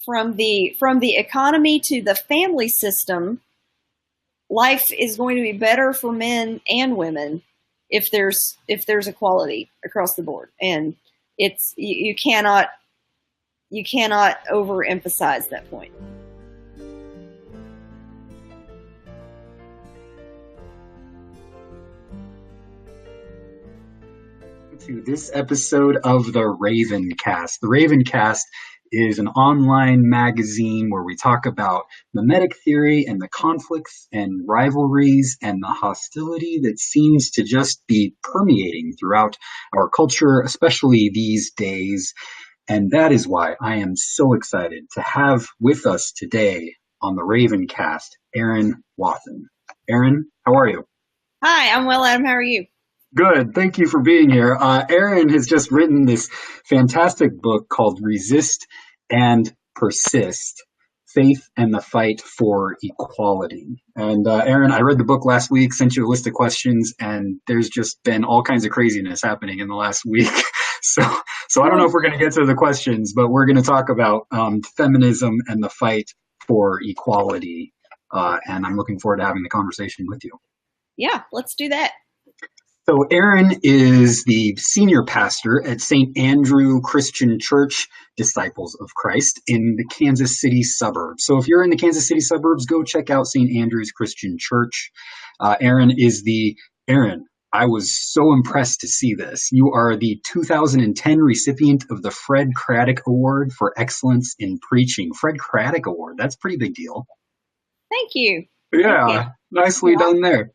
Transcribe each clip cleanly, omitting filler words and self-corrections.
from the economy to the family system, life is going to be better for men and women if there's equality across the board. And you cannot overemphasize that point. To this episode of the RavenCast. The RavenCast is an online magazine where we talk about mimetic theory and the conflicts and rivalries and the hostility that seems to just be permeating throughout our culture, especially these days. And that is why I am so excited to have with us today on the RavenCast, Erin Wathen. Erin, how are you? Hi, I'm well, Adam. How are you? Good. Thank you for being here. Erin has just written this fantastic book called Resist and Persist, Faith and the Fight for Equality. And Erin, I read the book last week, sent you a list of questions, and there's just been all kinds of craziness happening in the last week. So I don't know if we're going to get to the questions, but we're going to talk about feminism and the fight for equality. And I'm looking forward to having the conversation with you. Yeah, let's do that. So Erin is the senior pastor at St. Andrew Christian Church, Disciples of Christ, in the Kansas City suburbs. So if you're in the Kansas City suburbs, go check out St. Andrew's Christian Church. Erin, I was so impressed to see this. You are the 2010 recipient of the Fred Craddock Award for Excellence in Preaching. Fred Craddock Award, that's a pretty big deal. Thank you. Yeah, Thank you. Nicely done there.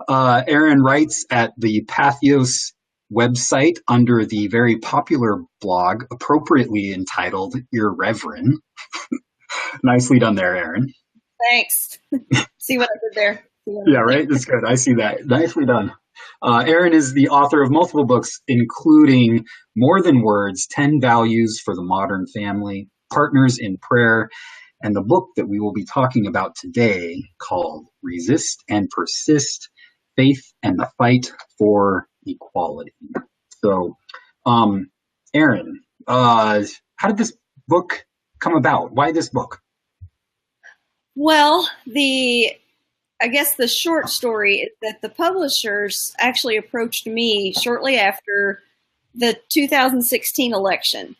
Erin writes at the Pathos website under the very popular blog, appropriately entitled Irreverent. Nicely done there, Erin. Thanks. See what I did there? Yeah, right? That's good. I see that. Nicely done. Erin is the author of multiple books, including More Than Words, 10 Values for the Modern Family, Partners in Prayer, and the book that we will be talking about today called Resist and Persist, Faith and the Fight for Equality. So, Erin, how did this book come about? Why this book? Well, I guess the short story is that the publishers actually approached me shortly after the 2016 election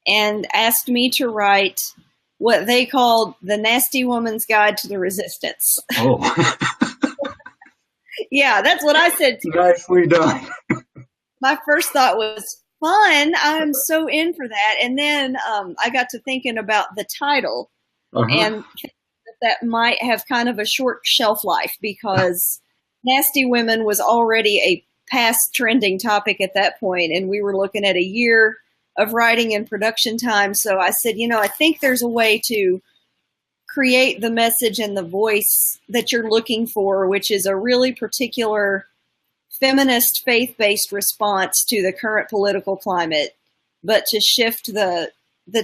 and asked me to write what they called the Nasty Woman's Guide to the Resistance. Oh. Yeah, that's what I said to Nicely done. My first thought was, fun, I'm so in for that. And then I got to thinking about the title, and that might have kind of a short shelf life because nasty women was already a past trending topic at that point, and we were looking at a year of writing and production time. So I said, I think there's a way to create the message and the voice that you're looking for, which is a really particular feminist faith-based response to the current political climate, but to shift the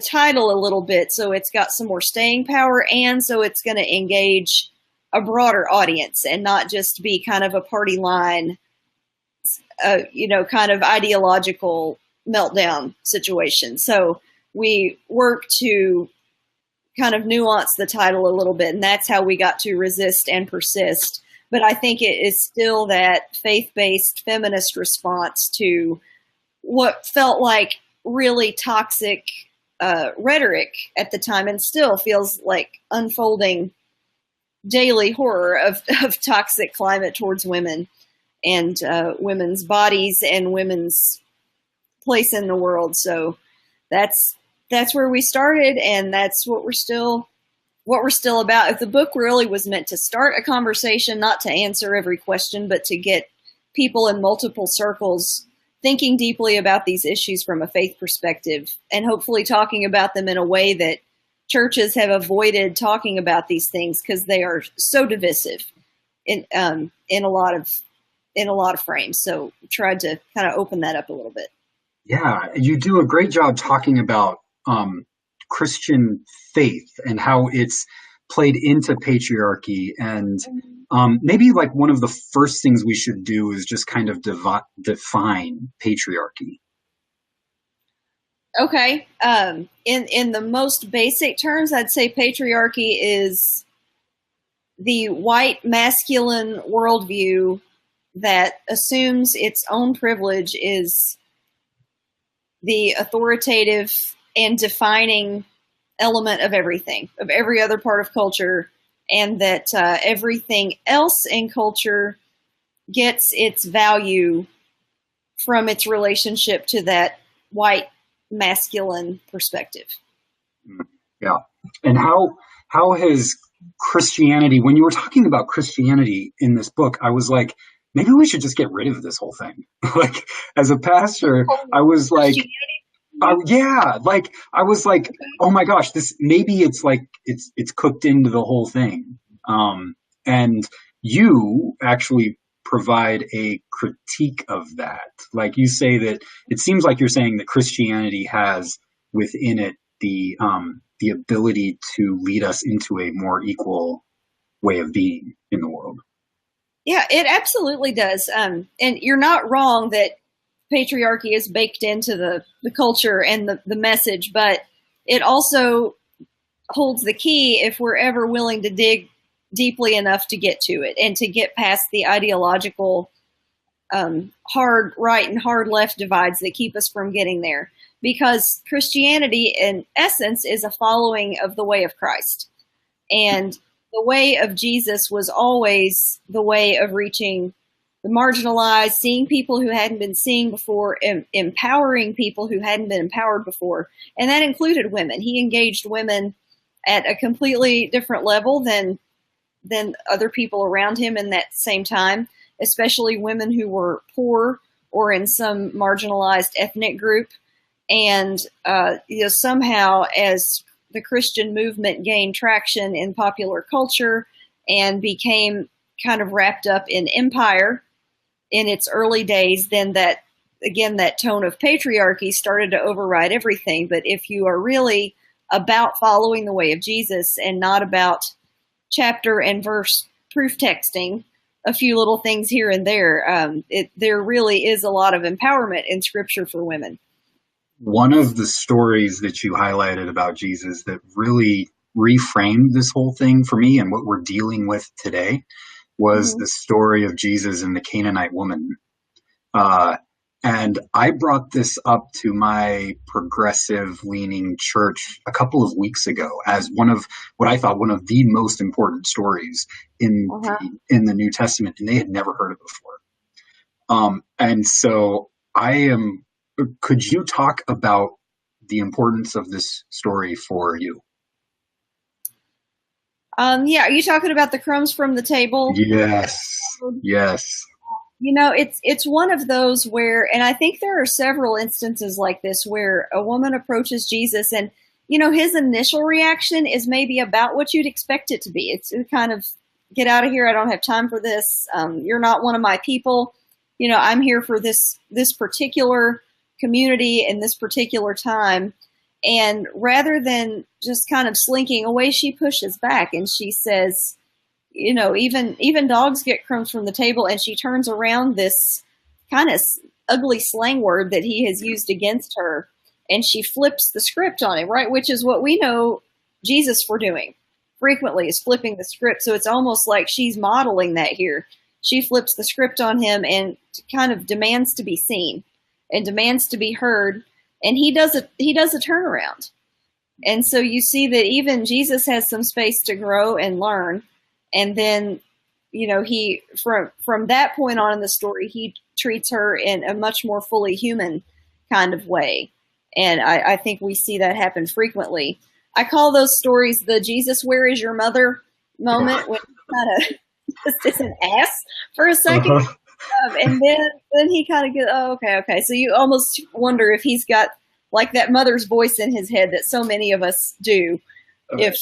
title a little bit so it's got some more staying power, and so it's going to engage a broader audience and not just be kind of a party line, kind of ideological meltdown situation. So we worked to kind of nuance the title a little bit, and that's how we got to Resist and Persist. But I think it is still that faith-based feminist response to what felt like really toxic rhetoric at the time, and still feels like unfolding daily horror of toxic climate towards women and women's bodies and women's place in the world. So that's where we started, and that's what we're still about. If the book really was meant to start a conversation, not to answer every question, but to get people in multiple circles thinking deeply about these issues from a faith perspective, and hopefully talking about them in a way that churches have avoided talking about these things because they are so divisive in a lot of frames. So tried to kind of open that up a little bit. Yeah, you do a great job talking about Christian faith and how it's played into patriarchy. And maybe like one of the first things we should do is just kind of define patriarchy. Okay. In the most basic terms, I'd say patriarchy is the white masculine worldview that assumes its own privilege is the authoritative and defining element of everything, of every other part of culture, and that everything else in culture gets its value from its relationship to that white masculine perspective. Yeah. And how has Christianity, when you were talking about Christianity in this book, I was like, maybe we should just get rid of this whole thing. Like, as a pastor, I was like, yeah, like, I was like, oh my gosh, this, maybe it's like, it's cooked into the whole thing. And you actually provide a critique of that. Like, you say that it seems like you're saying that Christianity has within it the ability to lead us into a more equal way of being in the world. Yeah, it absolutely does. And you're not wrong that patriarchy is baked into the culture and the message, but it also holds the key if we're ever willing to dig deeply enough to get to it and to get past the ideological hard right and hard left divides that keep us from getting there. Because Christianity, in essence, is a following of the way of Christ. And the way of Jesus was always the way of reaching the marginalized, seeing people who hadn't been seen before, empowering people who hadn't been empowered before. And that included women. He engaged women at a completely different level than other people around him in that same time, especially women who were poor or in some marginalized ethnic group. And somehow, as the Christian movement gained traction in popular culture and became kind of wrapped up in empire in its early days, then that tone of patriarchy started to override everything. But if you are really about following the way of Jesus and not about chapter and verse proof texting a few little things here and there, there really is a lot of empowerment in Scripture for women. One of the stories that you highlighted about Jesus that really reframed this whole thing for me and what we're dealing with today was the story of Jesus and the Canaanite woman. And I brought this up to my progressive leaning church a couple of weeks ago as one of what I thought one of the most important stories in the New Testament, and they had never heard it before. And so could you talk about the importance of this story for you? Yeah, are you talking about the crumbs from the table? Yes. It's one of those where, and I think there are several instances like this where a woman approaches Jesus and, his initial reaction is maybe about what you'd expect it to be. It's kind of, get out of here. I don't have time for this. You're not one of my people. I'm here for this particular community in this particular time. And rather than just kind of slinking away, she pushes back and she says, even dogs get crumbs from the table. And she turns around this kind of ugly slang word that he has used against her. And she flips the script on him, right? Which is what we know Jesus for doing frequently, is flipping the script. So it's almost like she's modeling that here. She flips the script on him and kind of demands to be seen and demands to be heard. And he does a turnaround. And so you see that even Jesus has some space to grow and learn. And then, he, from that point on in the story, he treats her in a much more fully human kind of way. And I think we see that happen frequently. I call those stories the Jesus, where is your mother moment, when he kind of just is an ass for a second. And then he kind of gets, okay. So you almost wonder if he's got like that mother's voice in his head that so many of us do. If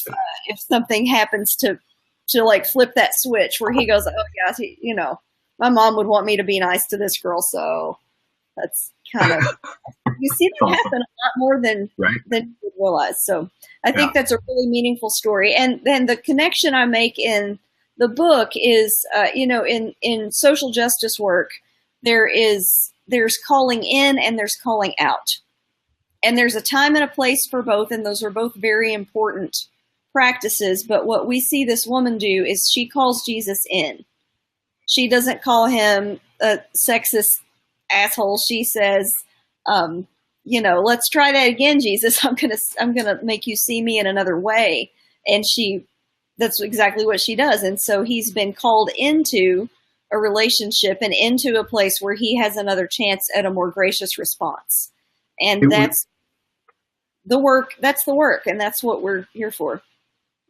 something happens to like flip that switch where he goes, oh yeah, my mom would want me to be nice to this girl. So that's kind of, you see that happen a lot more than you realize. So I think that's a really meaningful story. And then the connection I make in the book is, in social justice work, there's calling in and there's calling out. And there's a time and a place for both, and those are both very important practices. But what we see this woman do is she calls Jesus in. She doesn't call him a sexist asshole. She says, let's try that again, Jesus. I'm gonna make you see me in another way. And that's exactly what she does. And so he's been called into a relationship and into a place where he has another chance at a more gracious response. And that's the work. That's the work. And that's what we're here for.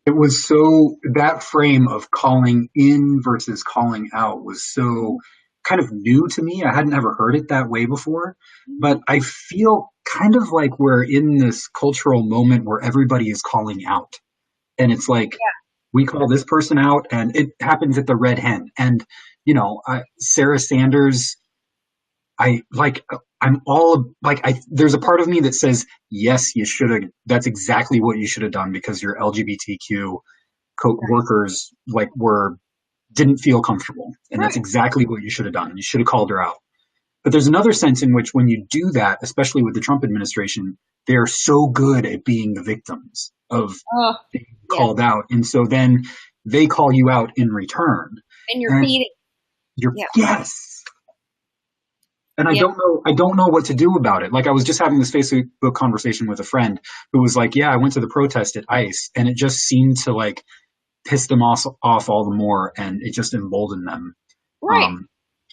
It was so, that frame of calling in versus calling out was so kind of new to me. I hadn't ever heard it that way before, but I feel kind of like we're in this cultural moment where everybody is calling out. And it's like, we call this person out, and it happens at the Red Hen. And, Sarah Sanders, there's a part of me that says, yes, you should have, that's exactly what you should have done, because your LGBTQ workers didn't feel comfortable. And that's exactly what you should have done. You should have called her out. But there's another sense in which when you do that, especially with the Trump administration, they're so good at being the victims of being called out. And so then they call you out in return. And you're feeding. Yes. And I don't know what to do about it. Like, I was just having this Facebook conversation with a friend who was like, I went to the protest at ICE, and it just seemed to piss them off all the more, and it just emboldened them. Right.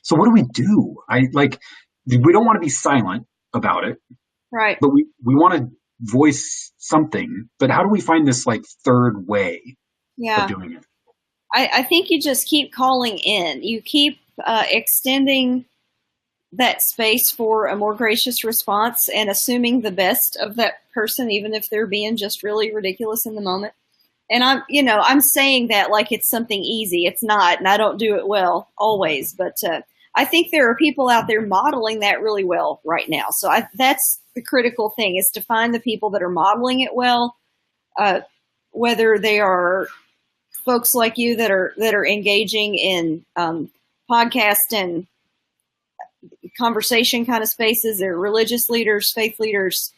So what do we do? We don't want to be silent about it. Right. But we want to voice something. But how do we find this third way of doing it? I think you just keep calling in. You keep extending that space for a more gracious response and assuming the best of that person, even if they're being just really ridiculous in the moment. And I'm saying that like it's something easy. It's not, and I don't do it well always, but I think there are people out there modeling that really well right now. So that's the critical thing, is to find the people that are modeling it well, whether they are folks like you that are engaging in podcast and conversation kind of spaces. They're religious leaders, faith leaders,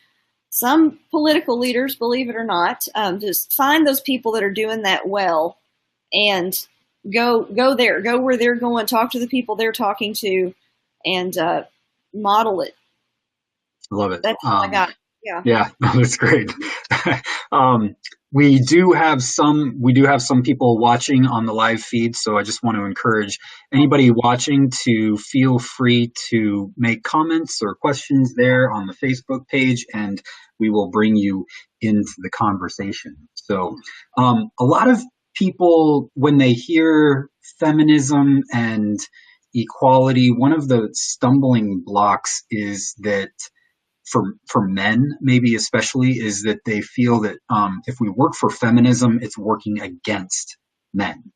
some political leaders, believe it or not. Just find those people that are doing that well, and go there, go where they're going, talk to the people they're talking to, and model it. Love it. That's all I got. Yeah, that's great. We do have some people watching on the live feed, so I just want to encourage anybody watching to feel free to make comments or questions there on the Facebook page, and we will bring you into the conversation. So a lot of people, when they hear feminism and equality, one of the stumbling blocks is that for men, maybe especially, is that they feel that if we work for feminism, it's working against men.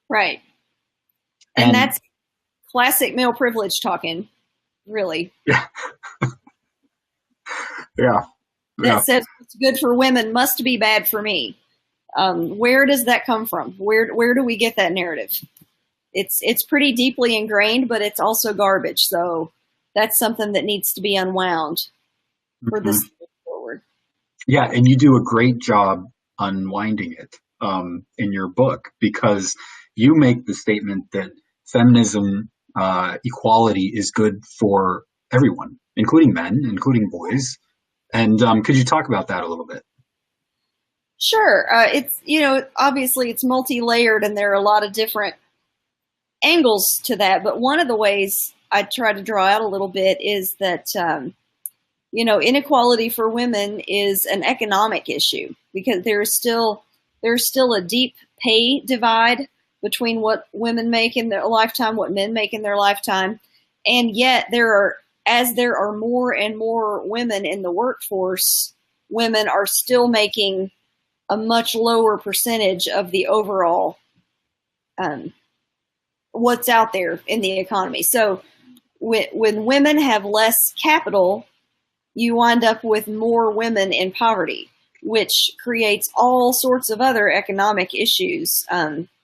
Right. And that's classic male privilege talking, really. Yeah. Yeah. That says what's good for women must be bad for me. Where does that come from? Where do we get that narrative? It's pretty deeply ingrained, but it's also garbage. So that's something that needs to be unwound for this to move forward. Yeah, and you do a great job unwinding it in your book, because you make the statement that feminism, equality is good for everyone, including men, including boys. And could you talk about that a little bit? Sure. It's, obviously it's multi-layered, and there are a lot of different angles to that. But one of the ways I try to draw out a little bit is that, inequality for women is an economic issue, because there's still a deep pay divide between what women make in their lifetime, what men make in their lifetime. And yet as there are more and more women in the workforce, women are still making a much lower percentage of the overall, what's out there in the economy. So when women have less capital, you wind up with more women in poverty, which creates all sorts of other economic issues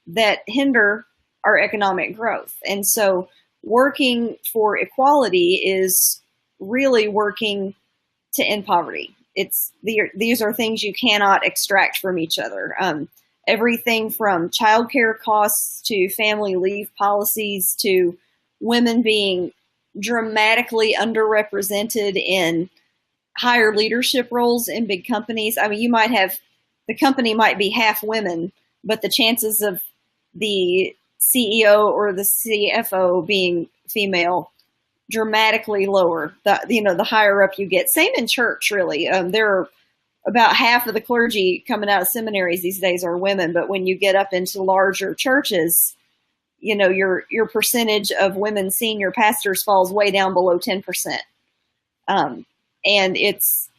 that hinder our economic growth. And so working for equality is really working to end poverty. These are things you cannot extract from each other. Everything from childcare costs to family leave policies to women being dramatically underrepresented in higher leadership roles in big companies. I mean, the company might be half women, but the chances of the CEO or the CFO being female dramatically lower. The higher up you get. Same in church, really. There are about half of the clergy coming out of seminaries these days are women, but when you get up into larger churches, your percentage of women senior pastors falls way down below 10%. And it's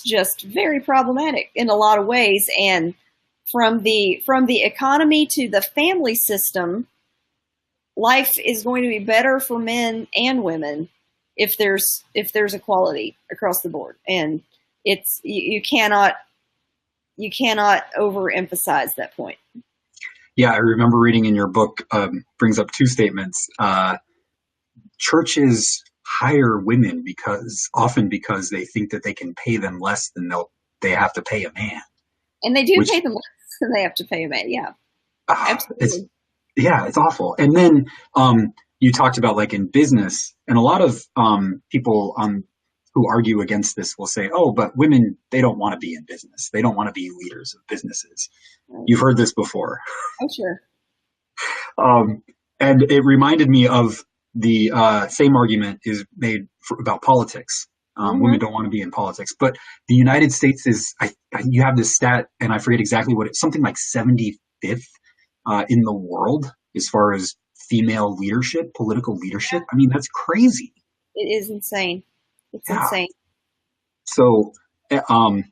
just very problematic in a lot of ways. And from the economy to the family system, life is going to be better for men and women if there's equality across the board. And you cannot overemphasize that point. Yeah, I remember reading in your book, brings up two statements. Churches hire women often because they think that they can pay them less than they have to pay a man. And they do pay them less than they have to pay a man. Yeah, absolutely. It's awful. And then you talked about like in business, and a lot of people who argue against this will say, oh, but women, they don't want to be in business. They don't want to be leaders of businesses. Right. You've heard this before. Oh, sure. And it reminded me of the same argument is made about politics. Women don't want to be in politics, but the United States you have this stat, and I forget exactly what it's something like 75th in the world as far as female leadership, political leadership. I mean, that's crazy. It is insane. It's insane. So,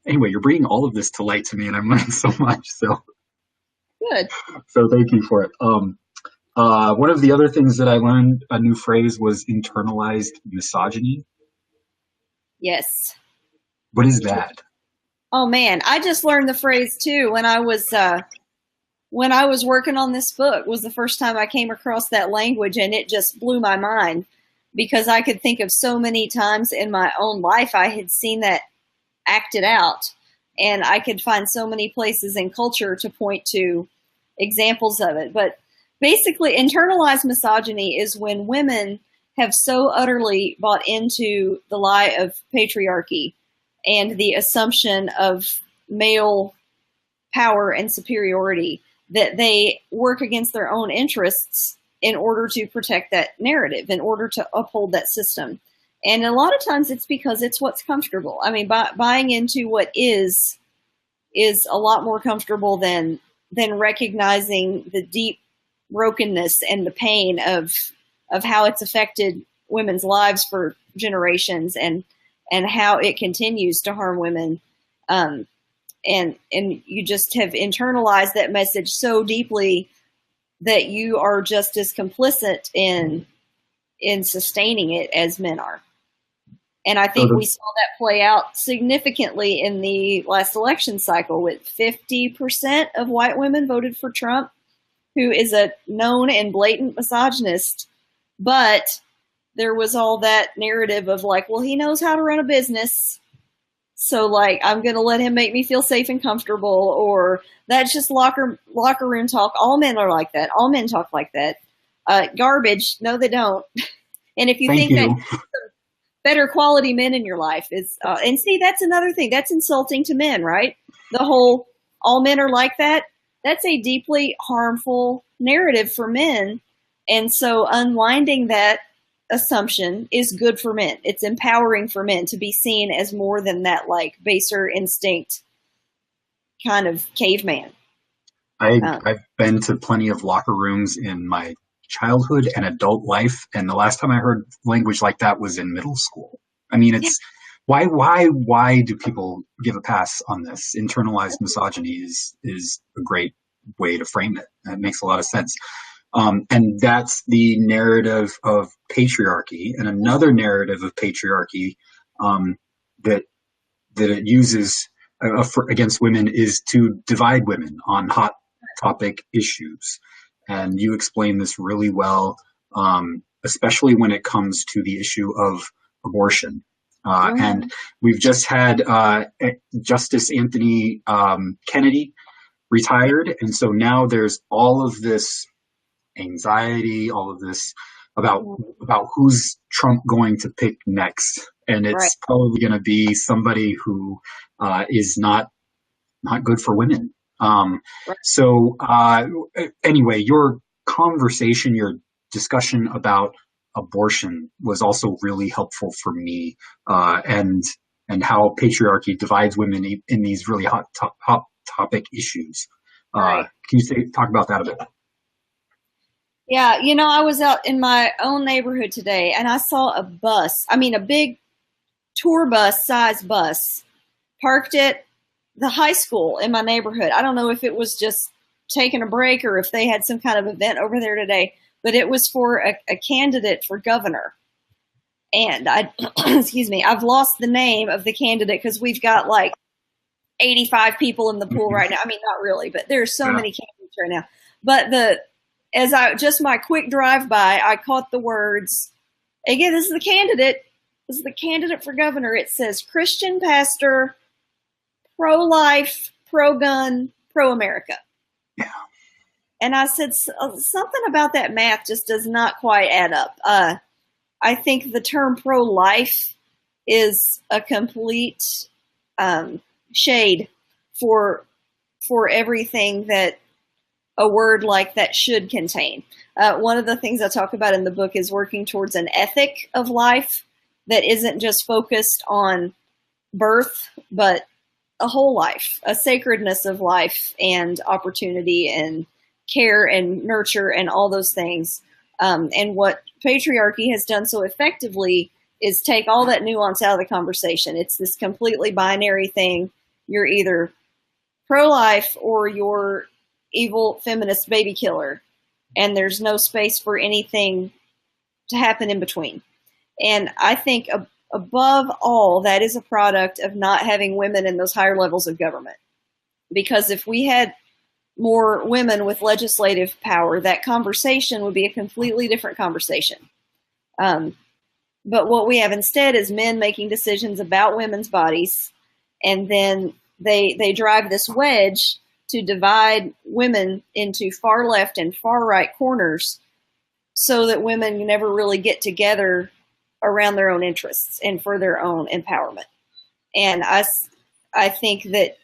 anyway, you're bringing all of this to light to me, and I'm learning so much. So good. So thank you for it. One of the other things that I learned, a new phrase, was internalized misogyny. Yes. What is that? Oh man, I just learned the phrase too when I was working on this book. Was the first time I came across that language, and it just blew my mind. Because I could think of so many times in my own life I had seen that acted out. And I could find so many places in culture to point to examples of it. But basically, internalized misogyny is when women have so utterly bought into the lie of patriarchy and the assumption of male power and superiority that they work against their own interests in order to protect that narrative, in order to uphold that system. And a lot of times it's because it's what's comfortable. I mean, buying into what is a lot more comfortable than recognizing the deep brokenness and the pain of how it's affected women's lives for generations and how it continues to harm women. And you just have internalized that message so deeply that you are just as complicit in sustaining it as men are. And I think we saw that play out significantly in the last election cycle with 50% of white women voted for Trump, who is a known and blatant misogynist. But there was all that narrative of like, well, he knows how to run a business. So like, I'm going to let him make me feel safe and comfortable, or that's just locker room talk. All men are like that. All men talk like that. Garbage. No, they don't. And if you think that better quality men in your life is, and see, that's another thing that's insulting to men, right? The whole, all men are like that. That's a deeply harmful narrative for men. And so unwinding that assumption is good for men. It's empowering for men to be seen as more than that like baser instinct kind of caveman. I've been to plenty of locker rooms in my childhood and adult life, and the last time I heard language like that was in middle school. I mean, it's why do people give a pass on this? Internalized misogyny is a great way to frame it. It makes a lot of sense. And that's the narrative of patriarchy. And another narrative of patriarchy that it uses against women is to divide women on hot topic issues. And you explain this really well, especially when it comes to the issue of abortion. And we've just had Justice Anthony Kennedy retired, and so now there's all of this anxiety, all of this about who's Trump going to pick next, and it's probably going to be somebody who is not good for women. So anyway, your conversation, your discussion about abortion was also really helpful for me, and how patriarchy divides women in these really hot topic issues. Can you talk about that a bit? Yeah, I was out in my own neighborhood today, and I saw a big tour bus size bus parked at the high school in my neighborhood. I don't know if it was just taking a break or if they had some kind of event over there today, but it was for a candidate for governor. And I've lost the name of the candidate because we've got like 85 people in the pool right now. I mean, not really, but there's so many candidates right now. But my quick drive by, I caught the words, again, this is the candidate. This is the candidate for governor. It says Christian pastor, pro-life, pro-gun, pro-America. Yeah. And I said, something about that math just does not quite add up. I think the term pro-life is a complete shade for everything that a word like that should contain. One of the things I talk about in the book is working towards an ethic of life that isn't just focused on birth, but a whole life, a sacredness of life and opportunity and care and nurture and all those things. And what patriarchy has done so effectively is take all that nuance out of the conversation. It's this completely binary thing. You're either pro-life or you're evil feminist baby killer. And there's no space for anything to happen in between. And I think above all, that is a product of not having women in those higher levels of government. Because if we had more women with legislative power, that conversation would be a completely different conversation. But what we have instead is men making decisions about women's bodies, and then they drive this wedge to divide women into far left and far right corners so that women never really get together around their own interests and for their own empowerment. And I think that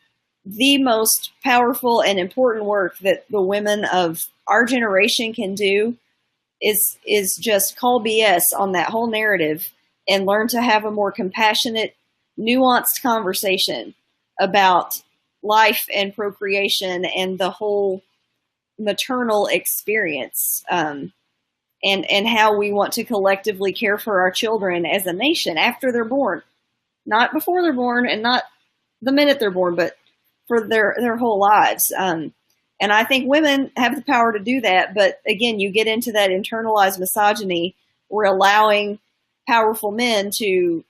the most powerful and important work that the women of our generation can do is just call BS on that whole narrative and learn to have a more compassionate, nuanced conversation about life and procreation and the whole maternal experience, and how we want to collectively care for our children as a nation after they're born, not before they're born and not the minute they're born, but for their whole lives. And I think women have the power to do that. But again, you get into that internalized misogyny. We're allowing powerful men to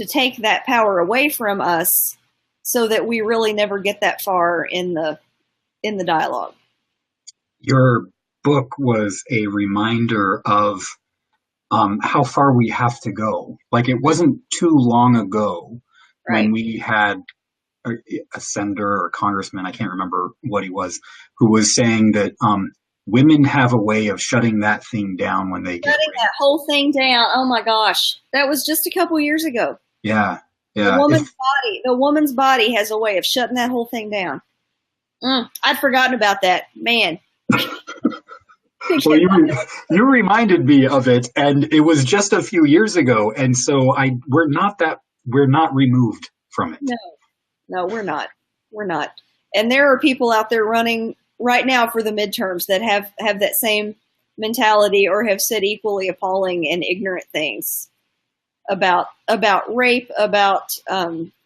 take that power away from us so that we really never get that far in the dialogue. Your book was a reminder of how far we have to go. Like, it wasn't too long ago when we had a senator or congressman, I can't remember what he was, who was saying that women have a way of shutting that thing down when they get shutting that whole thing down. Oh my gosh, that was just a couple years ago. Yeah. The woman's body has a way of shutting that whole thing down. I'd forgotten about that, man. Well, you reminded me of it, and it was just a few years ago, and so we're not removed from it. No, we're not. We're not. And there are people out there running right now for the midterms that have that same mentality or have said equally appalling and ignorant things about rape, about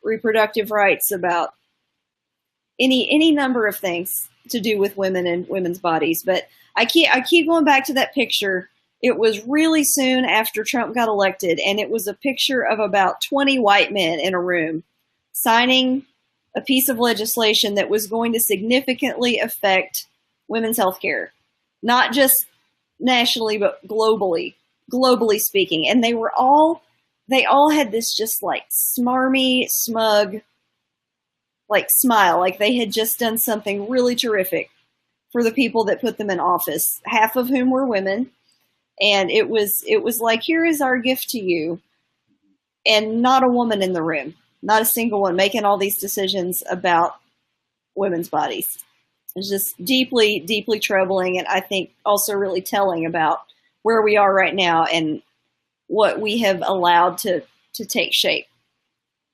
reproductive rights, about any number of things to do with women and women's bodies. But I keep going back to that picture. It was really soon after Trump got elected, and it was a picture of about 20 white men in a room signing a piece of legislation that was going to significantly affect women's health care, not just nationally, but globally speaking. And they were all they all had this just like smarmy, smug, like smile, like they had just done something really terrific for the people that put them in office, half of whom were women. And it was like, here is our gift to you. And not a woman in the room, not a single one making all these decisions about women's bodies. It's just deeply, deeply troubling. And I think also really telling about where we are right now and what we have allowed to take shape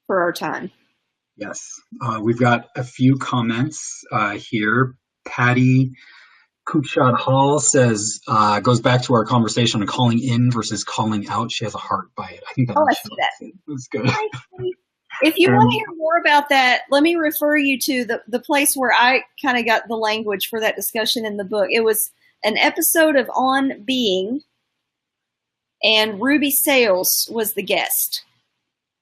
for our time. Yes. We've got a few comments here. Patty Cookshot Hall says, goes back to our conversation on calling in versus calling out. She has a heart by it. I think that I see that. That's good. If you want to hear more about that, let me refer you to the place where I kind of got the language for that discussion in the book. It was an episode of On Being, and Ruby Sales was the guest.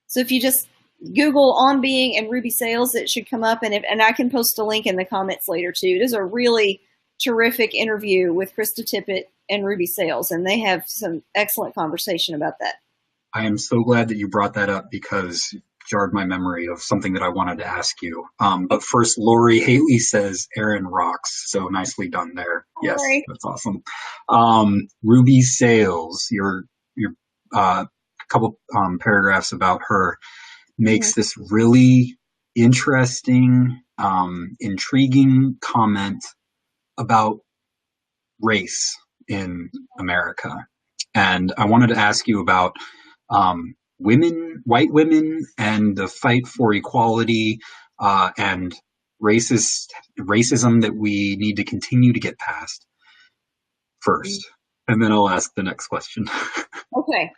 So if you just Google On Being and Ruby Sales, it should come up, and I can post a link in the comments later too. It is a really terrific interview with Krista Tippett and Ruby Sales, and they have some excellent conversation about that. I am so glad that you brought that up because it jarred my memory of something that I wanted to ask you. But first, Lori Haley says Erin rocks. So nicely done there. Yes, Lori. That's awesome. Ruby Sales, your couple paragraphs about her makes this really interesting, intriguing comment about race in America. And I wanted to ask you about white women, and the fight for equality and racism that we need to continue to get past first. And then I'll ask the next question. Okay.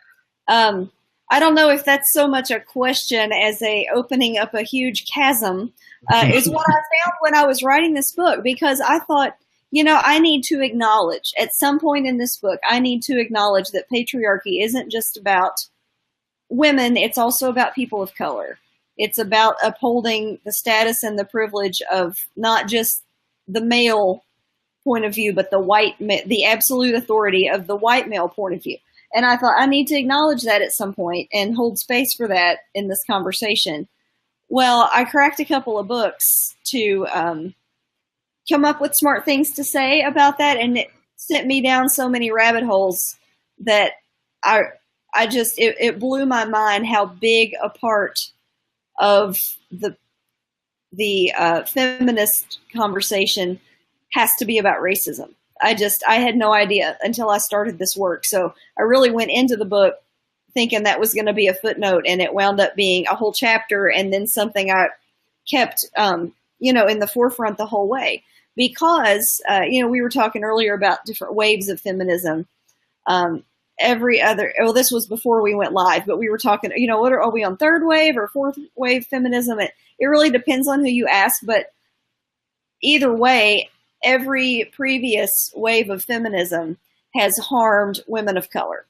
I don't know if that's so much a question as a opening up a huge chasm. Is what I found when I was writing this book, because I thought, I need to acknowledge at some point in this book, I need to acknowledge that patriarchy isn't just about women. It's also about people of color. It's about upholding the status and the privilege of not just the male point of view, but the absolute authority of the white male point of view. And I thought I need to acknowledge that at some point and hold space for that in this conversation. Well, I cracked a couple of books to come up with smart things to say about that, and it sent me down so many rabbit holes that it blew my mind how big a part of the feminist conversation has to be about racism. I had no idea until I started this work. So I really went into the book thinking that was going to be a footnote, and it wound up being a whole chapter and then something I kept, in the forefront the whole way. Because, we were talking earlier about different waves of feminism. This was before we went live, but we were talking, are we on third wave or fourth wave feminism? It really depends on who you ask, but either way, every previous wave of feminism has harmed women of color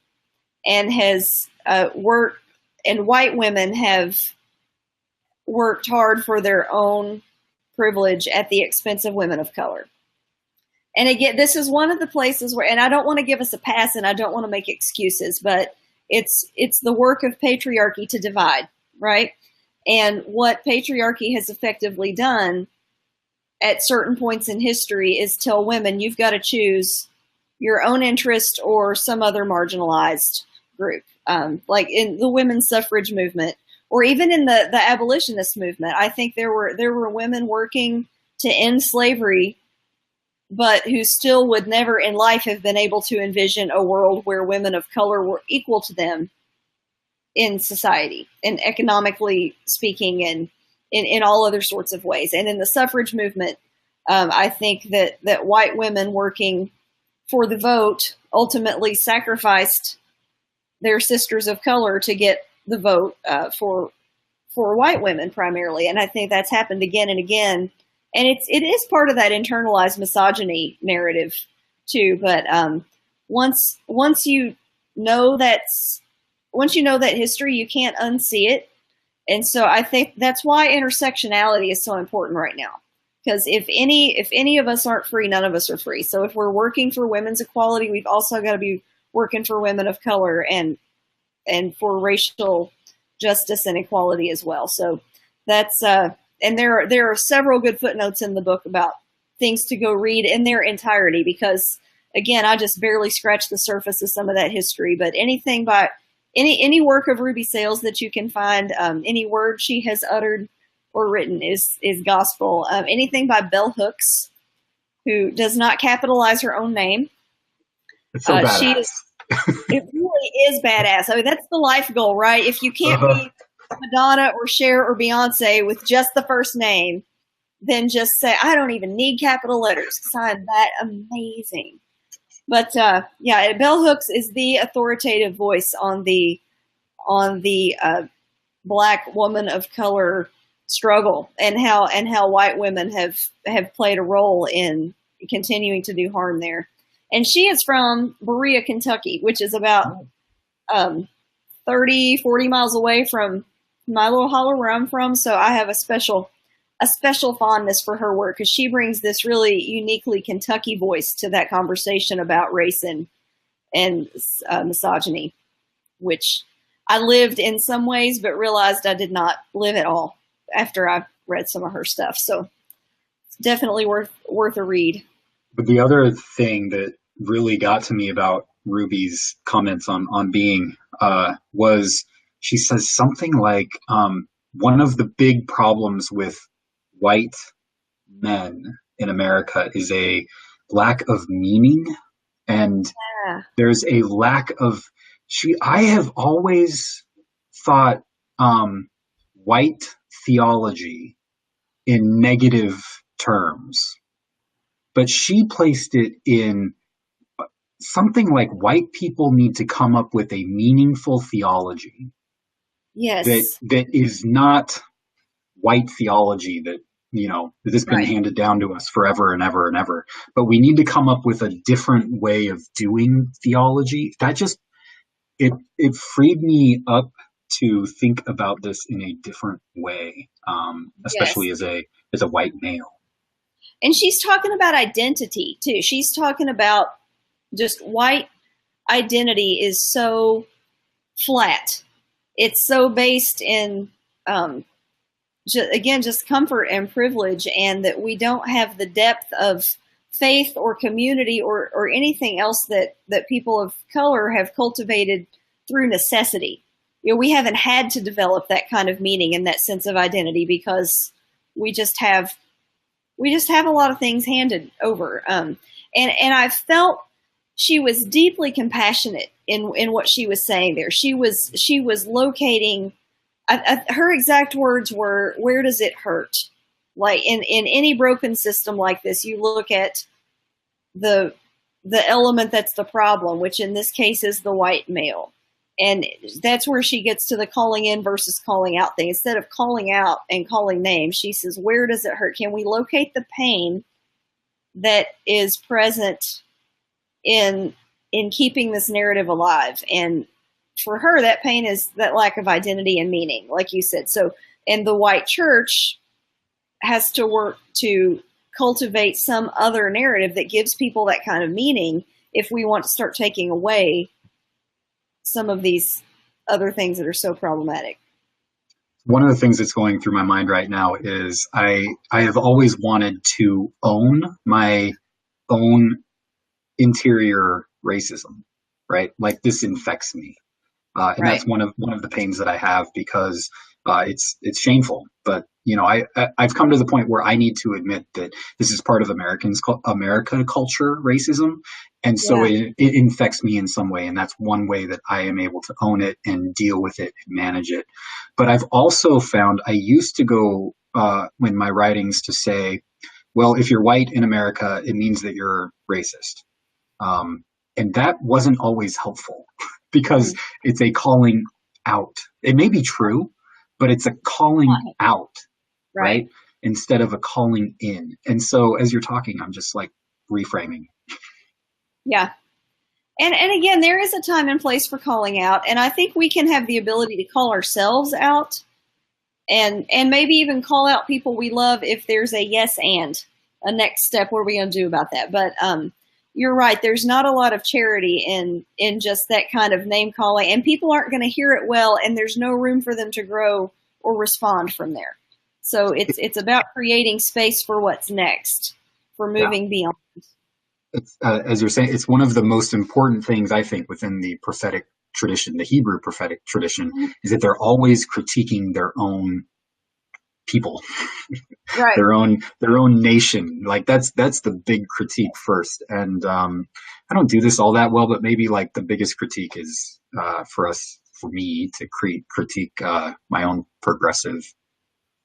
and has and white women have worked hard for their own privilege at the expense of women of color. And again, this is one of the places where, and I don't want to give us a pass and I don't want to make excuses, but it's the work of patriarchy to divide, right? And what patriarchy has effectively done at certain points in history is tell women, you've got to choose your own interest or some other marginalized group, like in the women's suffrage movement, or even in the abolitionist movement. I think there were women working to end slavery, but who still would never in life have been able to envision a world where women of color were equal to them in society, and economically speaking, and in all other sorts of ways. And in the suffrage movement, I think that white women working for the vote ultimately sacrificed their sisters of color to get the vote for white women primarily. And I think that's happened again and again. And it is part of that internalized misogyny narrative too. But once you know that history, you can't unsee it. And so I think that's why intersectionality is so important right now. Because if any of us aren't free, none of us are free. So if we're working for women's equality, we've also got to be working for women of color. And for racial justice and equality as well. So that's and there are several good footnotes in the book about things to go read in their entirety, because again, I just barely scratched the surface of some of that history. But anything by any work of Ruby Sales that you can find, any word she has uttered or written is gospel. Anything by Bell Hooks, who does not capitalize her own name. It's so badass. It really is badass. I mean, that's the life goal, right? If you can't be Madonna or Cher or Beyonce with just the first name, then just say, I don't even need capital letters because I'm that amazing. But yeah, Bell Hooks is the authoritative voice on the Black woman of color struggle, and how white women have played a role in continuing to do harm there. And she is from Berea, Kentucky, which is about 30, 40 miles away from my little holler where I'm from. So I have a special fondness for her work, because she brings this really uniquely Kentucky voice to that conversation about race and misogyny, which I lived in some ways, but realized I did not live at all after I read some of her stuff. So it's definitely worth a read. But the other thing that really got to me about Ruby's comments on being was she says something like, one of the big problems with white men in America is a lack of meaning, and there's a lack of I have always thought white theology in negative terms, but she placed it in something like white people need to come up with a meaningful theology. Yes. That is not white theology that that has been handed down to us forever and ever and ever. But we need to come up with a different way of doing theology. That just it freed me up to think about this in a different way, especially as a white male. And she's talking about identity too. She's talking about just white identity is so flat. It's so based in, just comfort and privilege, and that we don't have the depth of faith or community or anything else that people of color have cultivated through necessity. We haven't had to develop that kind of meaning and that sense of identity, because we just have a lot of things handed over. And I felt she was deeply compassionate in what she was saying there. She was locating, her exact words were, where does it hurt? Like in any broken system like this, you look at the element that's the problem, which in this case is the white male. And that's where she gets to the calling in versus calling out thing. Instead of calling out and calling names, she says, where does it hurt? Can we locate the pain that is present in keeping this narrative alive? And for her, that pain is that lack of identity and meaning, like you said. So, and the white church has to work to cultivate some other narrative that gives people that kind of meaning if we want to start taking away some of these other things that are so problematic. One of the things that's going through my mind right now is I have always wanted to own my own interior racism, right? Like, this infects me. And that's one of the pains that I have, because it's shameful. But I've come to the point where I need to admit that this is part of America culture, racism, and so it infects me in some way. And that's one way that I am able to own it and deal with it and manage it. But I've also found I used to go in my writings to say, well, if you're white in America, it means that you're racist. And that wasn't always helpful, because it's a calling out. It may be true, but it's a calling out, right? Instead of a calling in. And so as you're talking, I'm just like reframing. Yeah. And again, there is a time and place for calling out. And I think we can have the ability to call ourselves out and maybe even call out people we love if there's a yes and a next step. What are we going to do about that? But you're right. There's not a lot of charity in just that kind of name calling, and people aren't going to hear it well, and there's no room for them to grow or respond from there. So it's about creating space for what's next, for moving beyond. It's, as you're saying, it's one of the most important things, I think, within the prophetic tradition, the Hebrew prophetic tradition, is that they're always critiquing their own people, right? their own nation. Like that's the big critique first. And I don't do this all that well, but maybe like the biggest critique is for me to critique my own progressive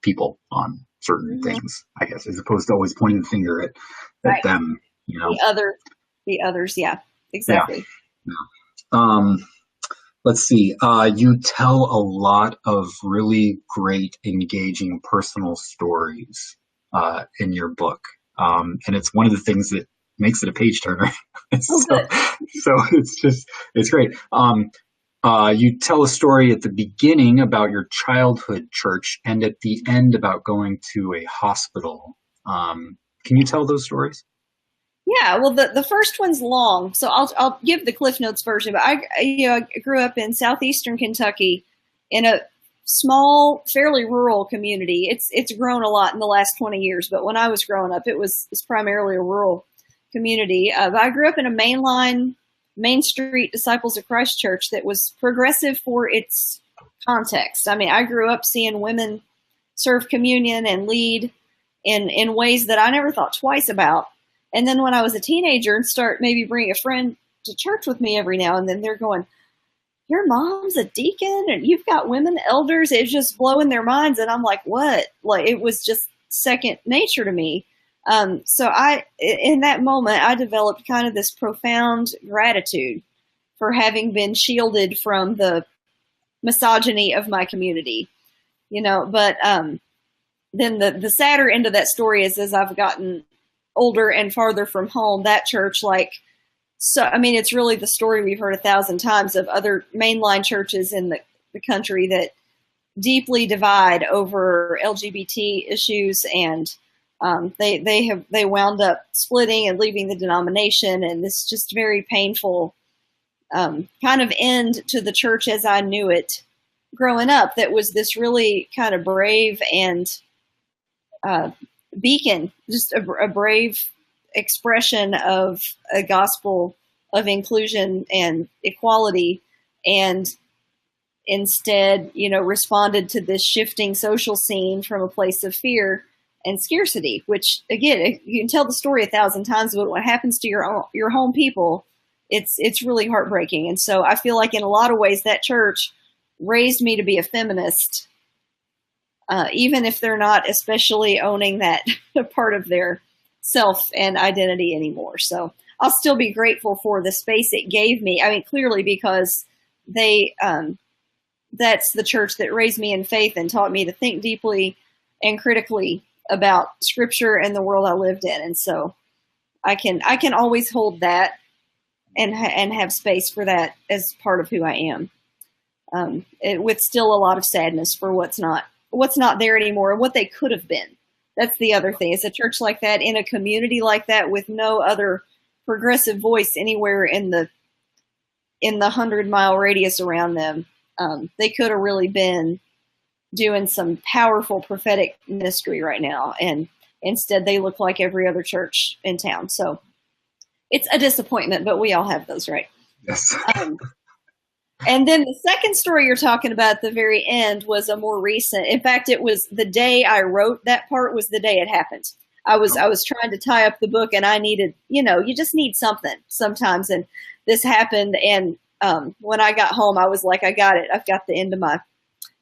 people on certain things, I guess, as opposed to always pointing the finger at them. You know, the others, yeah, exactly. Yeah. Let's see. You tell a lot of really great, engaging personal stories in your book, and it's one of the things that makes it a page turner. So it's great. You tell a story at the beginning about your childhood church, and at the end about going to a hospital. Can you tell those stories? Yeah, well, the first one's long, so I'll give the Cliff Notes version. But I grew up in southeastern Kentucky in a small, fairly rural community. It's grown a lot in the last 20 years, but when I was growing up, it's primarily a rural community. I grew up in a Main Street Disciples of Christ church that was progressive for its context. I mean, I grew up seeing women serve communion and lead in ways that I never thought twice about. And then when I was a teenager and start maybe bringing a friend to church with me every now and then, they're going, your mom's a deacon and you've got women elders. It's just blowing their minds. And I'm like, what? Like, it was just second nature to me. So in that moment, I developed kind of this profound gratitude for having been shielded from the misogyny of my community, you know, but then the sadder end of that story is as I've gotten older and farther from home, that church, it's really the story we've heard 1,000 times of other mainline churches in the country that deeply divide over LGBT issues, and they wound up splitting and leaving the denomination, and this just very painful kind of end to the church as I knew it growing up. That was this really kind of brave and beacon, just a brave expression of a gospel of inclusion and equality, and instead, responded to this shifting social scene from a place of fear and scarcity, which again, you can tell the story 1,000 times, but what happens to your home people, it's really heartbreaking. And so I feel like in a lot of ways that church raised me to be a feminist, even if they're not especially owning that part of their self and identity anymore. So I'll still be grateful for the space it gave me. I mean, clearly because that's the church that raised me in faith and taught me to think deeply and critically about Scripture and the world I lived in. And so I can always hold that and have space for that as part of who I am, with still a lot of sadness for what's not there anymore and what they could have been. That's the other thing. It's a church like that in a community like that with no other progressive voice anywhere in the 100-mile radius around them. They could have really been doing some powerful prophetic ministry right now, and instead they look like every other church in town. So it's a disappointment, but we all have those, right? Yes. And then the second story you're talking about at the very end was a more recent. In fact, it was the day I wrote that part was the day it happened. I was trying to tie up the book, and I needed, you just need something sometimes. And this happened. And when I got home, I was like, I got it. I've got the end of my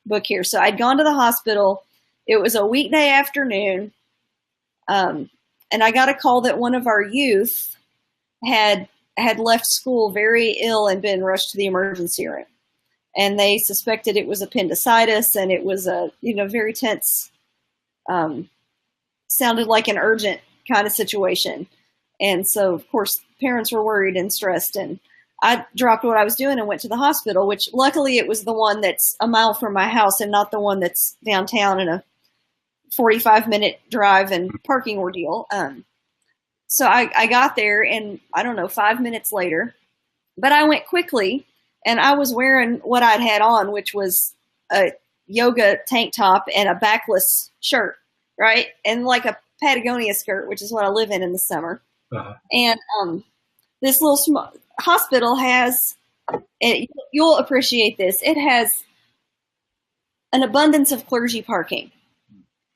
book here. So I'd gone to the hospital. It was a weekday afternoon. And I got a call that one of our youth had left school very ill and been rushed to the emergency room. And they suspected it was appendicitis, and it was a, very tense, sounded like an urgent kind of situation. And so, of course, parents were worried and stressed, and I dropped what I was doing and went to the hospital, which luckily it was the one that's a mile from my house and not the one that's downtown in a 45-minute drive and parking ordeal. So I got there, and I don't know, 5 minutes later, but I went quickly, and I was wearing what I'd had on, which was a yoga tank top and a backless shirt, right? And like a Patagonia skirt, which is what I live in the summer. Uh-huh. And this little hospital has, you'll appreciate this, it has an abundance of clergy parking.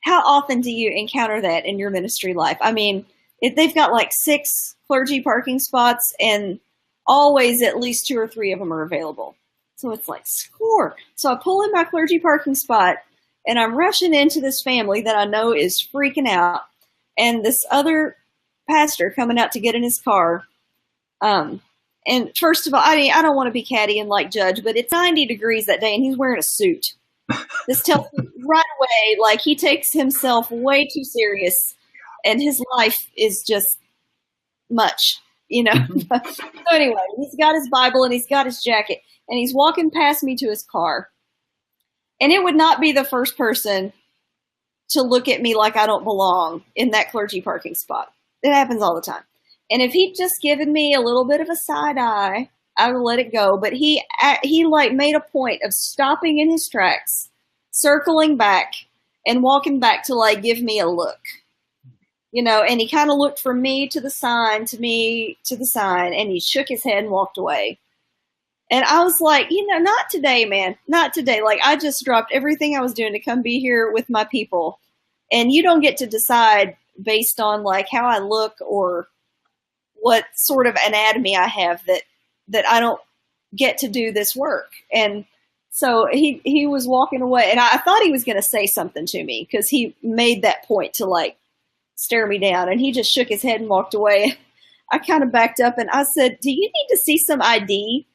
How often do you encounter that in your ministry life? I mean, they've got like 6 clergy parking spots, and always at least 2 or 3 of them are available. So it's like score. So I pull in my clergy parking spot, and I'm rushing into this family that I know is freaking out, and this other pastor coming out to get in his car. And first of all, I don't want to be catty and like judge, but it's 90 degrees that day, and he's wearing a suit. This tells me right away, like, he takes himself way too serious, and his life is just much, you know. So anyway, he's got his Bible and he's got his jacket, and he's walking past me to his car. And it would not be the first person to look at me like I don't belong in that clergy parking spot. It happens all the time. And if he'd just given me a little bit of a side eye, I would let it go. But he like made a point of stopping in his tracks, circling back, and walking back to like give me a look. You know, and he kind of looked from me to the sign, to me to the sign, and he shook his head and walked away. And I was like, you know, not today, man, not today. Like, I just dropped everything I was doing to come be here with my people. And you don't get to decide based on like how I look or what sort of anatomy I have that I don't get to do this work. And so he was walking away, and I thought he was going to say something to me because he made that point to like stare me down, and he just shook his head and walked away. I kind of backed up and I said, "Do you need to see some ID?"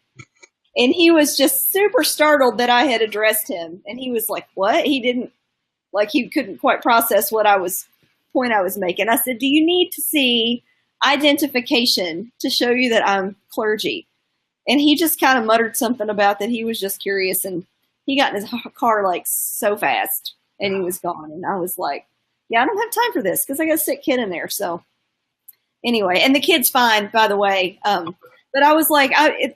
And he was just super startled that I had addressed him. And he was like, "What?" He didn't, like, he couldn't quite process what point I was making. I said, "Do you need to see identification to show you that I'm clergy?" And he just kind of muttered something about that he was just curious, and he got in his car like so fast, and he was gone. And I was like, yeah, I don't have time for this because I got a sick kid in there. So anyway, and the kid's fine, by the way. But I was like, I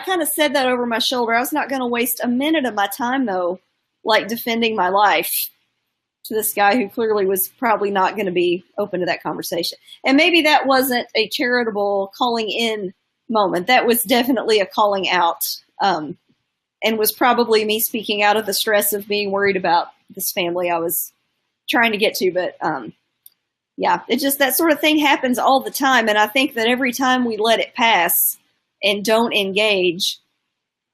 kind of said that over my shoulder. I was not going to waste a minute of my time, though, like defending my life to this guy who clearly was probably not going to be open to that conversation. And maybe that wasn't a charitable calling in moment. That was definitely a calling out, and was probably me speaking out of the stress of being worried about this family I was trying to get to. But yeah, it just, that sort of thing happens all the time. And I think that every time we let it pass and don't engage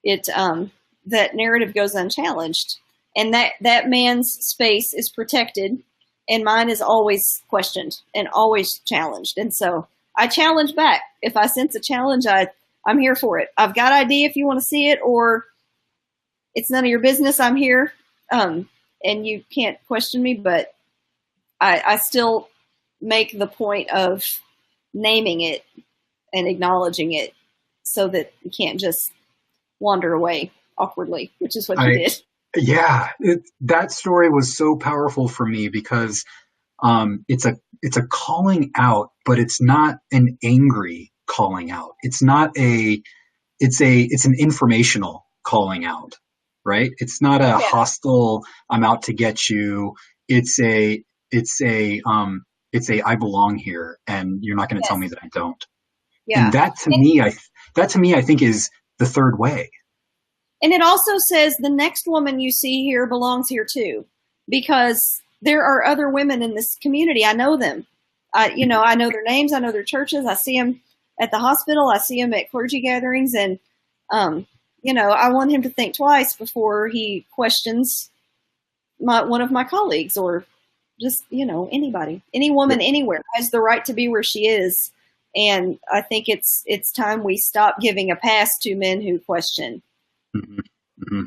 it, that narrative goes unchallenged. And that man's space is protected, and mine is always questioned and always challenged. And so I challenge back. If I sense a challenge, I'm here for it. I've got ID if you want to see it, or it's none of your business. I'm here, and you can't question me. But I still make the point of naming it and acknowledging it, so that you can't just wander away awkwardly, which is what you did. Yeah, that story was so powerful for me because it's a calling out, but it's not an angry calling out. It's an informational calling out, right? It's not a hostile, I'm out to get you. It's a I belong here, and you're not going to tell me that I don't. Yeah. And that to me, I think is the third way. And it also says the next woman you see here belongs here too, because there are other women in this community. I know them. I know their names. I know their churches. I see them at the hospital. I see them at clergy gatherings. And, I want him to think twice before he questions one of my colleagues, or just, anybody. Any woman anywhere has the right to be where she is. And I think it's time we stop giving a pass to men who question. Mm-hmm. Mm-hmm.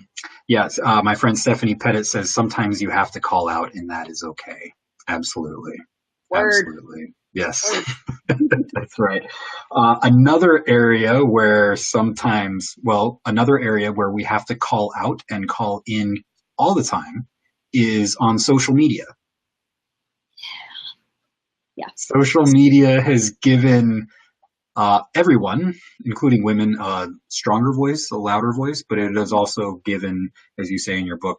Yes. My friend Stephanie Pettit says sometimes you have to call out, and that is okay. Absolutely. Word. Absolutely. Yes. That's right. Another area where we have to call out and call in all the time is on social media. Social media has given everyone, including women, a stronger voice, a louder voice, but it has also given, as you say in your book,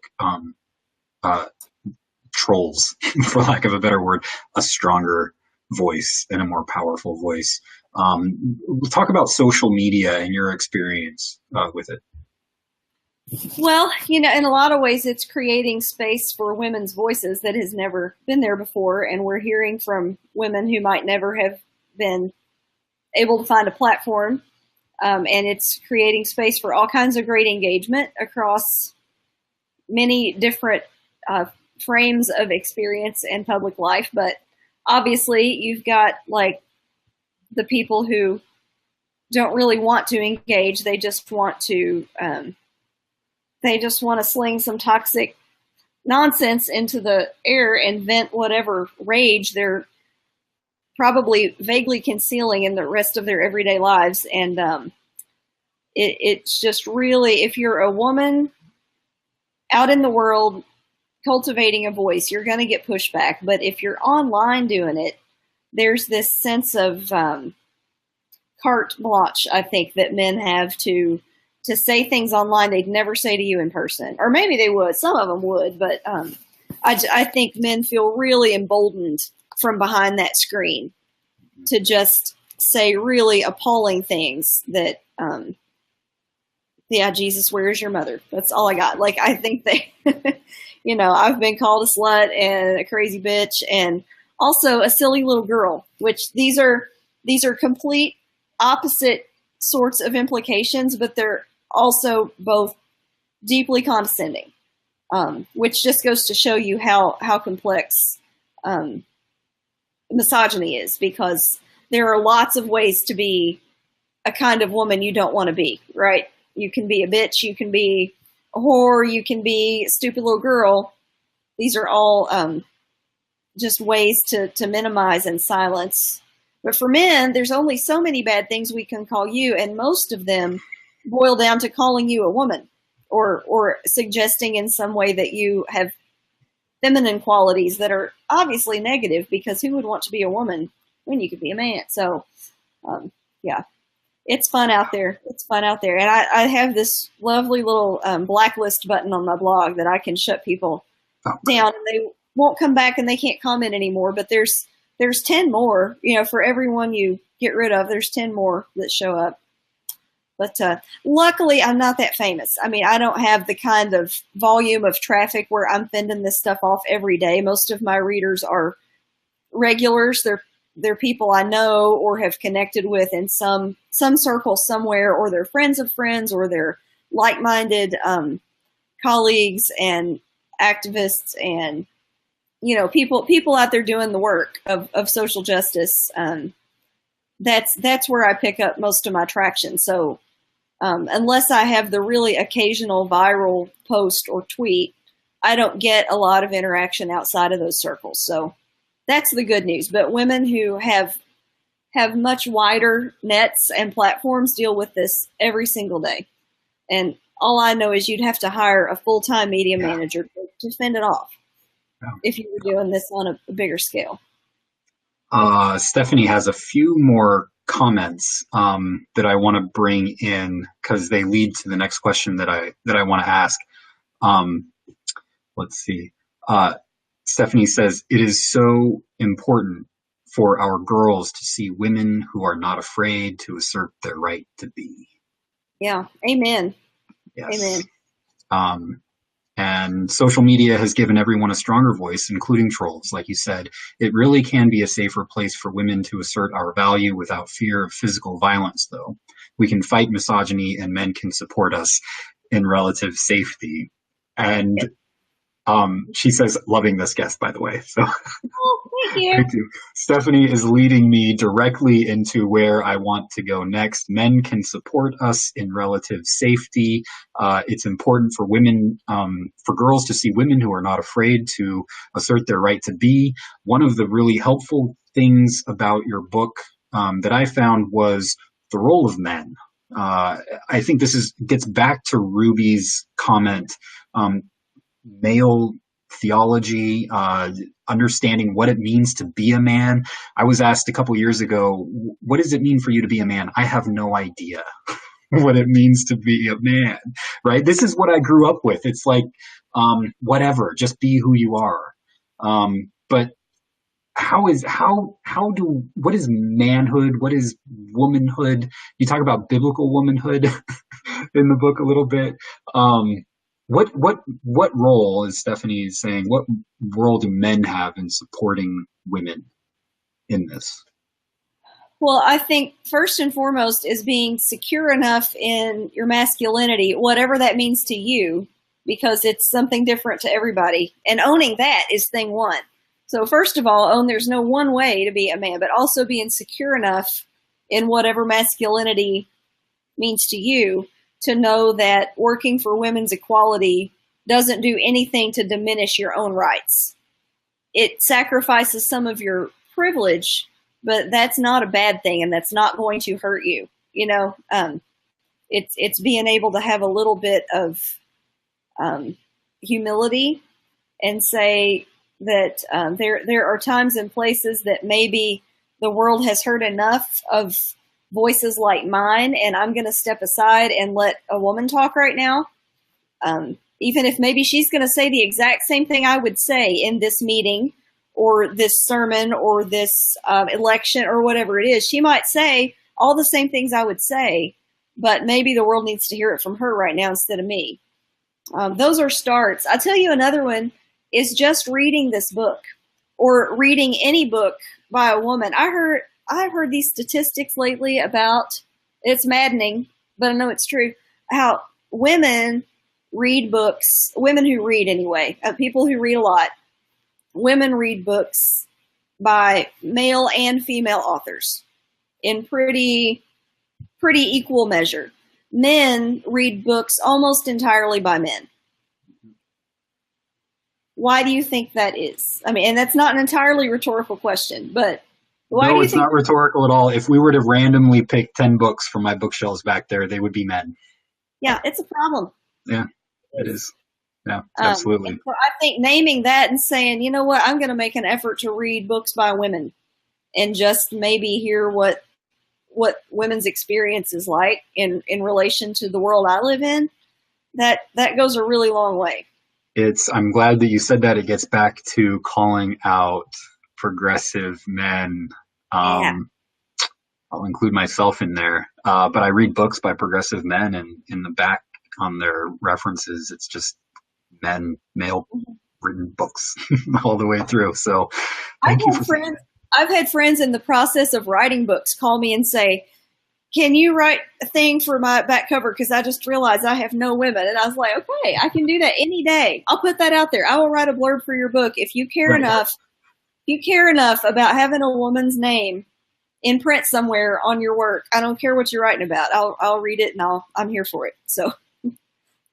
trolls, for lack of a better word, a stronger voice and a more powerful voice. We'll talk about social media and your experience with it. Well, in a lot of ways, it's creating space for women's voices that has never been there before. And we're hearing from women who might never have been able to find a platform. And it's creating space for all kinds of great engagement across many different frames of experience and public life. But obviously, you've got like the people who don't really want to engage. They just want to sling some toxic nonsense into the air and vent whatever rage they're probably vaguely concealing in the rest of their everyday lives. And it's just really, if you're a woman out in the world cultivating a voice, you're going to get pushback. But if you're online doing it, there's this sense of carte blanche, I think, that men have to say things online they'd never say to you in person. Or maybe they would. Some of them would. But I think men feel really emboldened from behind that screen to just say really appalling things that, Jesus, where's your mother? That's all I got. Like, I think they, I've been called a slut and a crazy bitch and also a silly little girl, which these are complete opposite sorts of implications, but they're also both deeply condescending, which just goes to show you how complex misogyny is, because there are lots of ways to be a kind of woman you don't want to be, right? You can be a bitch, you can be a whore, you can be a stupid little girl. These are all just ways to minimize and silence. But for men, there's only so many bad things we can call you, and most of them boil down to calling you a woman or suggesting in some way that you have feminine qualities that are obviously negative, because who would want to be a woman when you could be a man? So, it's fun out there. It's fun out there. And I have this lovely little blacklist button on my blog that I can shut people down, and they won't come back and they can't comment anymore. But there's 10 more, for everyone you get rid of, there's 10 more that show up. But luckily, I'm not that famous. I mean, I don't have the kind of volume of traffic where I'm fending this stuff off every day. Most of my readers are regulars. They're people I know or have connected with in some circle somewhere, or they're friends of friends, or they're like-minded colleagues and activists and, people out there doing the work of social justice. That's where I pick up most of my traction. So unless I have the really occasional viral post or tweet, I don't get a lot of interaction outside of those circles. So that's the good news. But women who have much wider nets and platforms deal with this every single day. And all I know is you'd have to hire a full-time media manager to fend it off if you were doing this on a bigger scale. Stephanie has a few more comments that I want to bring in, because they lead to the next question that I want to ask. Let's see. Stephanie says, it is so important for our girls to see women who are not afraid to assert their right to be. Yeah. Amen. Yes. Amen. And social media has given everyone a stronger voice, including trolls. Like you said, it really can be a safer place for women to assert our value without fear of physical violence, though. We can fight misogyny and men can support us in relative safety. And she says, loving this guest, by the way. So thank you. Thank you. Stephanie is leading me directly into where I want to go next. Men can support us in relative safety. It's important for women, for girls to see women who are not afraid to assert their right to be. One of the really helpful things about your book that I found was the role of men. I think this gets back to Ruby's comment. Male theology, understanding what it means to be a man. I was asked a couple years ago, what does it mean for you to be a man? I have no idea what it means to be a man, right? This is what I grew up with. It's like, whatever, just be who you are. But what is manhood? What is womanhood? You talk about biblical womanhood in the book a little bit. What role, as Stephanie is saying, what role do men have in supporting women in this? Well, I think first and foremost is being secure enough in your masculinity, whatever that means to you, because it's something different to everybody. And owning that is thing one. So first of all, own there's no one way to be a man, but also being secure enough in whatever masculinity means to you to know that working for women's equality doesn't do anything to diminish your own rights. It sacrifices some of your privilege, but that's not a bad thing, and that's not going to hurt you. You know, it's being able to have a little bit of humility and say that there are times and places that maybe the world has heard enough of voices like mine, and I'm going to step aside and let a woman talk right now. Even if maybe she's going to say the exact same thing I would say in this meeting or this sermon or this election or whatever it is. She might say all the same things I would say, but maybe the world needs to hear it from her right now instead of me. Those are starts. I'll tell you another one is just reading this book or reading any book by a woman. I've heard these statistics lately about, it's maddening, but I know it's true, how women read books, women who read anyway, people who read a lot, women read books by male and female authors in pretty equal measure. Men read books almost entirely by men. Why do you think that is? I mean, and that's not an entirely rhetorical question, but why do you think? No, it's not rhetorical at all. If we were to randomly pick 10 books from my bookshelves back there, they would be men. Yeah, it's a problem. Yeah, it is. Yeah, absolutely. So I think naming that and saying, you know what, I'm going to make an effort to read books by women and just maybe hear what women's experience is like in relation to the world I live in, that goes a really long way. I'm glad that you said that. It gets back to calling out progressive men. Yeah. I'll include myself in there. But I read books by progressive men, and in the back on their references, it's just male written books all the way through. So thank you for saying that. I've had friends in the process of writing books call me and say, can you write a thing for my back cover? Because I just realized I have no women. And I was like, okay, I can do that any day. I'll put that out there. I will write a blurb for your book. If you care enough about having a woman's name in print somewhere on your work, I don't care what you're writing about. I'll read it and I'm here for it. So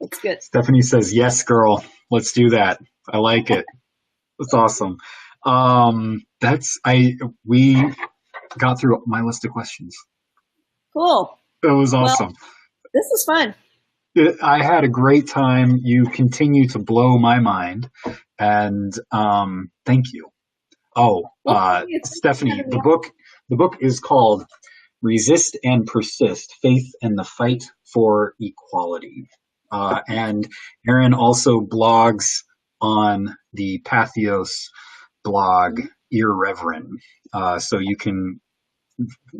it's good. Stephanie says, yes, girl, let's do that. I like it. That's awesome. We got through my list of questions. Cool. That was awesome. Well, this was fun. I had a great time. You continue to blow my mind, and thank you. Stephanie, the book is called Resist and Persist: Faith and the Fight for Equality. And Erin also blogs on the Pathos blog, Irreverent. So you can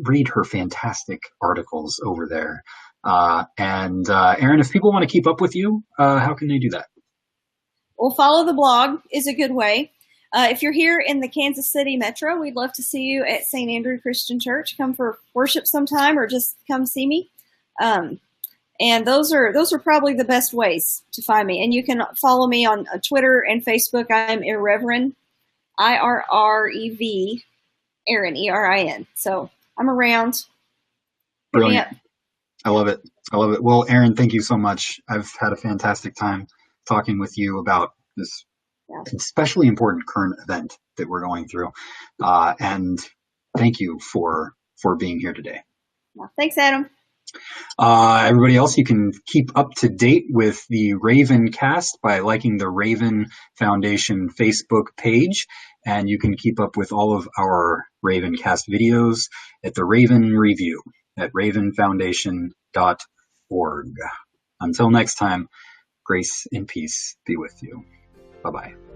read her fantastic articles over there. And Erin, if people want to keep up with you, how can they do that? Well, follow the blog is a good way. If you're here in the Kansas City metro, we'd love to see you at St. Andrew Christian Church. Come for worship sometime or just come see me. And those are probably the best ways to find me. And you can follow me on Twitter and Facebook. I'm Irreverent, IRREV, Erin, ERIN. So I'm around. Brilliant. I love it. Well, Erin, thank you so much. I've had a fantastic time talking with you about this especially important current event that we're going through. And thank you for being here today. Well, thanks, Adam. Everybody else, you can keep up to date with the RavenCast by liking the Raven Foundation Facebook page, and you can keep up with all of our RavenCast videos at the Raven Review at ravenfoundation.org. Until next time, grace and peace be with you. Bye-bye.